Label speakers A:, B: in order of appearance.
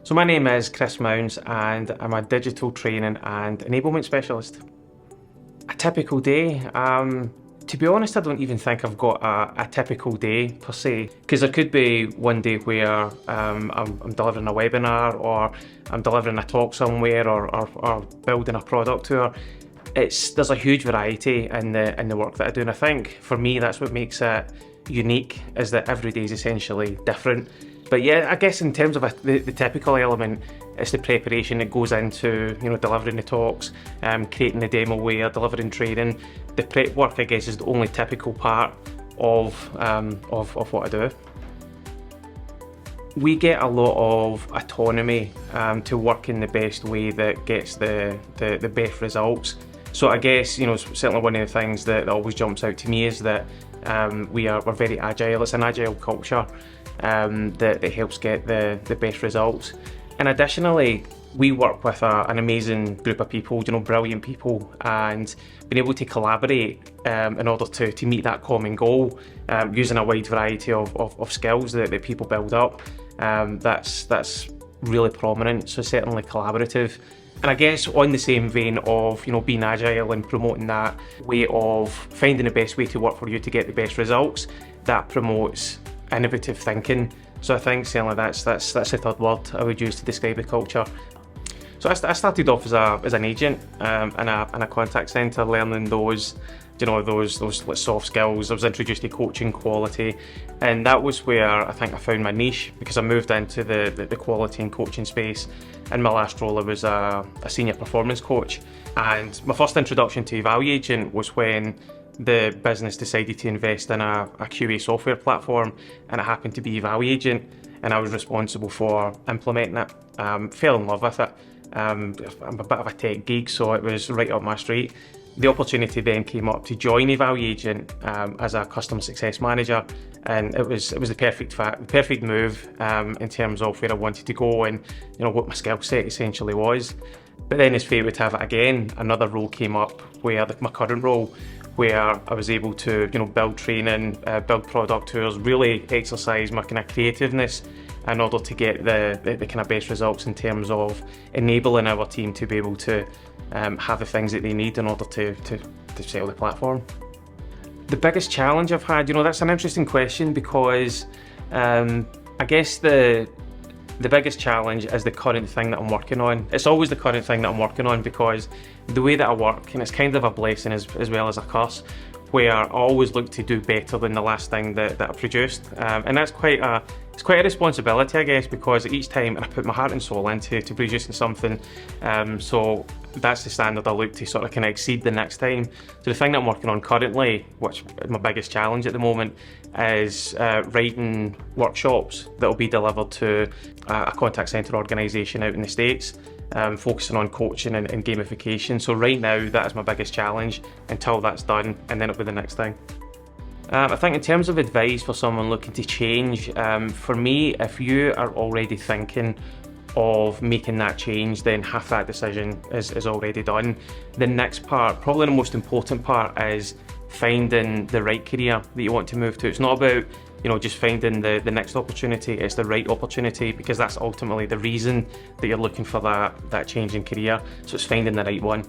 A: So my name is Chris Mounce and I'm a digital training and enablement specialist. A typical day, to be honest, I don't even think I've got a typical day per se, because there could be one day where I'm delivering a webinar, or I'm delivering a talk somewhere, or building a product tour. There's a huge variety in the work that I do, and I think for me that's what makes it unique, is that every day is essentially different. But yeah, I guess in terms of the typical element, it's the preparation that goes into delivering the talks, creating the demo ware, delivering training. The prep work, I guess, is the only typical part of what I do. We get a lot of autonomy to work in the best way that gets the best results. So I guess certainly one of the things that always jumps out to me is that we're very agile. It's an agile culture that helps get the best results. And additionally, we work with an amazing group of people, brilliant people, and being able to collaborate in order to meet that common goal, using a wide variety of skills that people build up. That's really prominent, so certainly collaborative. And I guess on the same vein of being agile and promoting that way of finding the best way to work for you to get the best results, that promotes innovative thinking. So I think certainly that's the third word I would use to describe the culture. So I started off as an agent in a contact centre, learning those soft skills. I was introduced to coaching, quality, and that was where I think I found my niche, because I moved into the quality and coaching space. In my last role, I was a senior performance coach, and my first introduction to eValueAgent was when the business decided to invest in a QA software platform, and it happened to be eValueAgent, and I was responsible for implementing it. Fell in love with it. I'm a bit of a tech geek, so it was right up my street. The opportunity then came up to join eValueAgent as a customer success manager, and it was the perfect move in terms of where I wanted to go and what my skill set essentially was. But then, as fate would have it again, another role came up, where my current role, where I was able to build training, build product tours, really exercise my kind of creativeness in order to get the kind of best results in terms of enabling our team to be able to have the things that they need in order to sell the platform. The biggest challenge I've had, that's an interesting question, because I guess the biggest challenge is the current thing that I'm working on. It's always the current thing that I'm working on, because the way that I work, and it's kind of a blessing as well as a curse, where I always look to do better than the last thing that I produced. And that's quite a responsibility, I guess, because each time I put my heart and soul into producing something. So that's the standard I look to sort of kind of exceed the next time. So the thing that I'm working on currently, which is my biggest challenge at the moment, is writing workshops that will be delivered to a contact centre organisation out in the States, focusing on coaching and gamification. So right now, that is my biggest challenge until that's done, and then it'll be the next thing. I think in terms of advice for someone looking to change, for me, if you are already thinking of making that change, then half that decision is already done. The next part, probably the most important part, is finding the right career that you want to move to. It's not about just finding the next opportunity, it's the right opportunity, because that's ultimately the reason that you're looking for that change in career. So it's finding the right one.